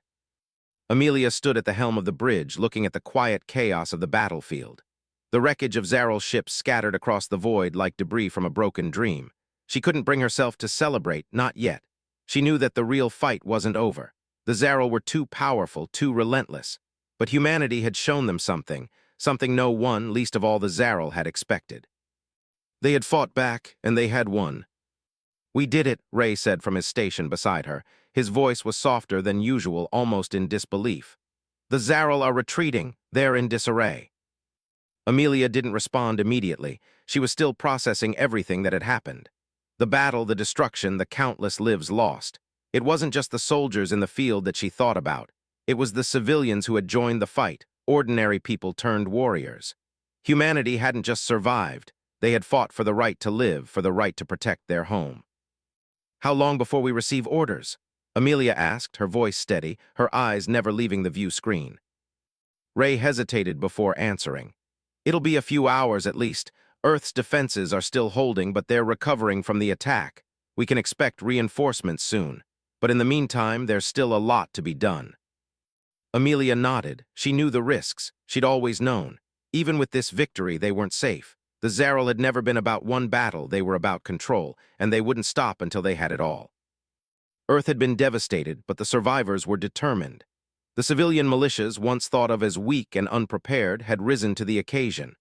Amelia stood at the helm of the bridge, looking at the quiet chaos of the battlefield. The wreckage of Zaral's ships scattered across the void like debris from a broken dream. She couldn't bring herself to celebrate, not yet. She knew that the real fight wasn't over. The Zaral were too powerful, too relentless. But humanity had shown them something no one, least of all the Zaral, had expected. They had fought back, and they had won. "We did it," Ray said from his station beside her. His voice was softer than usual, almost in disbelief. "The Zaral are retreating. They're in disarray." Amelia didn't respond immediately. She was still processing everything that had happened. The battle, the destruction, the countless lives lost. It wasn't just the soldiers in the field that she thought about. It was the civilians who had joined the fight, ordinary people turned warriors. Humanity hadn't just survived. They had fought for the right to live, for the right to protect their home. "How long before we receive orders?" Amelia asked, her voice steady, her eyes never leaving the view screen. Ray hesitated before answering. "It'll be a few hours at least. Earth's defenses are still holding, but they're recovering from the attack. We can expect reinforcements soon. But in the meantime, there's still a lot to be done." Amelia nodded. She knew the risks. She'd always known. Even with this victory, they weren't safe. The Zaral had never been about one battle, they were about control, and they wouldn't stop until they had it all. Earth had been devastated, but the survivors were determined. The civilian militias, once thought of as weak and unprepared, had risen to the occasion.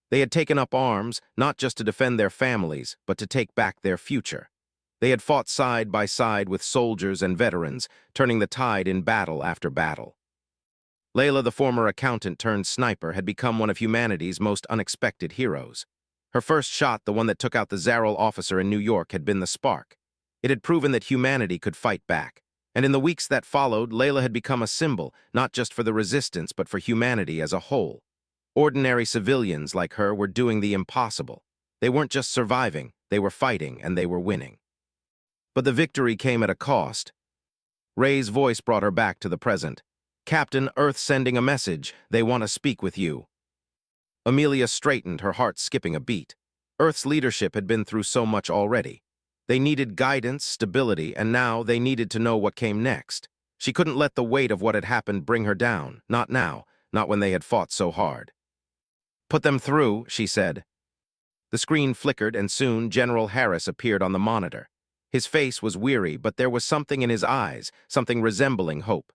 They had taken up arms, not just to defend their families, but to take back their future. They had fought side by side with soldiers and veterans, turning the tide in battle after battle. Layla, the former accountant turned sniper, had become one of humanity's most unexpected heroes. Her first shot, the one that took out the Zaral officer in New York, had been the spark. It had proven that humanity could fight back. And in the weeks that followed, Layla had become a symbol, not just for the resistance, but for humanity as a whole. Ordinary civilians like her were doing the impossible. They weren't just surviving, they were fighting, and they were winning. But the victory came at a cost. Ray's voice brought her back to the present. "Captain, Earth sending a message. They want to speak with you." Amelia straightened, her heart skipping a beat. Earth's leadership had been through so much already. They needed guidance, stability, and now they needed to know what came next. She couldn't let the weight of what had happened bring her down, not now, not when they had fought so hard. "Put them through," she said. The screen flickered, and soon General Harris appeared on the monitor. His face was weary, but there was something in his eyes, something resembling hope.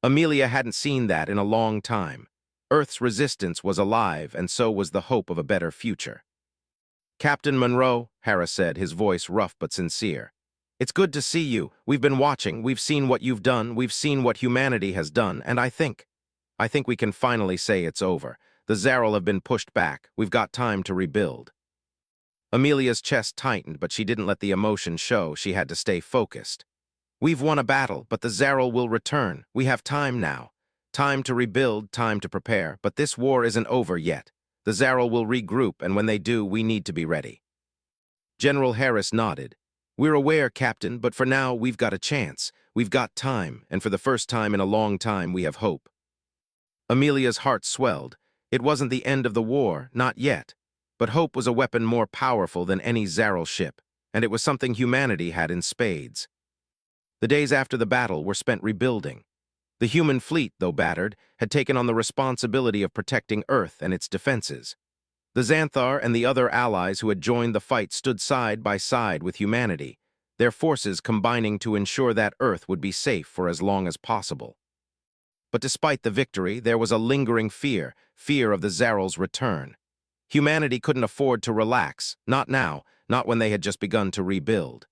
Amelia hadn't seen that in a long time. Earth's resistance was alive, and so was the hope of a better future. "Captain Monroe," Harris said, his voice rough but sincere. "It's good to see you. We've been watching. We've seen what you've done. We've seen what humanity has done, and I think we can finally say it's over. The Zaral have been pushed back. We've got time to rebuild." Amelia's chest tightened, but she didn't let the emotion show. She had to stay focused. "We've won a battle, but the Zaral will return. We have time now. Time to rebuild, time to prepare. But this war isn't over yet. The Zaral will regroup, and when they do, we need to be ready." General Harris nodded. "We're aware, Captain, but for now, we've got a chance. We've got time, and for the first time in a long time, we have hope." Amelia's heart swelled. It wasn't the end of the war, not yet. But hope was a weapon more powerful than any Zaral ship, and it was something humanity had in spades. The days after the battle were spent rebuilding. The human fleet, though battered, had taken on the responsibility of protecting Earth and its defenses. The Xanthar and the other allies who had joined the fight stood side by side with humanity, their forces combining to ensure that Earth would be safe for as long as possible. But despite the victory, there was a lingering fear of the Zaral's return. Humanity couldn't afford to relax, not now, not when they had just begun to rebuild.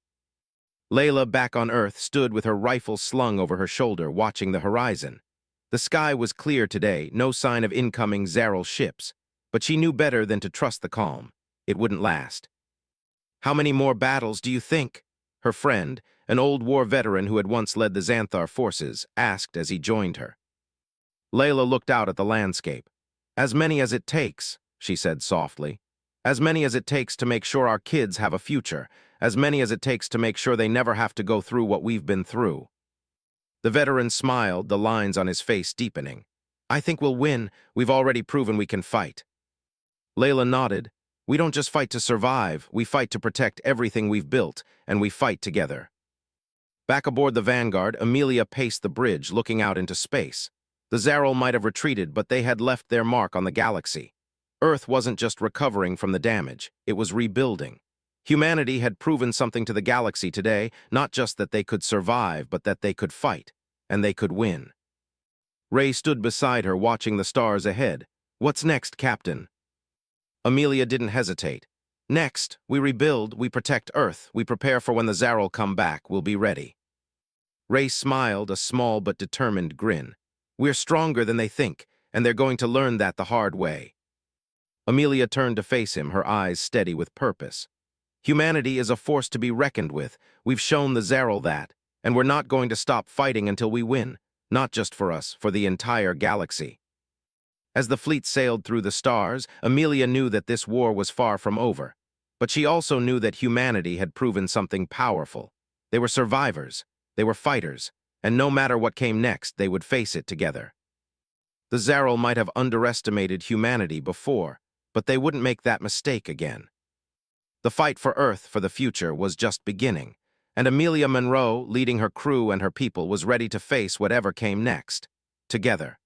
Layla, back on Earth, stood with her rifle slung over her shoulder, watching the horizon. The sky was clear today, no sign of incoming Zaral ships, but she knew better than to trust the calm. It wouldn't last. "How many more battles do you think?" her friend, an old war veteran who had once led the Xanthar forces, asked as he joined her. Layla looked out at the landscape. "As many as it takes," she said softly. As many as it takes to make sure our kids have a future, as many as it takes to make sure they never have to go through what we've been through. The veteran smiled, the lines on his face deepening. I think we'll win. We've already proven we can fight. Layla nodded. We don't just fight to survive, we fight to protect everything we've built, and we fight together. Back aboard the Vanguard, Amelia paced the bridge, looking out into space. The Zaral might have retreated, but they had left their mark on the galaxy. Earth wasn't just recovering from the damage, it was rebuilding. Humanity had proven something to the galaxy today, not just that they could survive, but that they could fight, and they could win. Ray stood beside her, watching the stars ahead. What's next, Captain? Amelia didn't hesitate. Next, we rebuild, we protect Earth, we prepare for when the Zaral come back, we'll be ready. Ray smiled, a small but determined grin. We're stronger than they think, and they're going to learn that the hard way. Amelia turned to face him, her eyes steady with purpose. Humanity is a force to be reckoned with. We've shown the Zaral that, and we're not going to stop fighting until we win, not just for us, for the entire galaxy. As the fleet sailed through the stars, Amelia knew that this war was far from over. But she also knew that humanity had proven something powerful. They were survivors, they were fighters, and no matter what came next, they would face it together. The Zaral might have underestimated humanity before, but they wouldn't make that mistake again. The fight for Earth, for the future, was just beginning, and Amelia Monroe, leading her crew and her people, was ready to face whatever came next, together.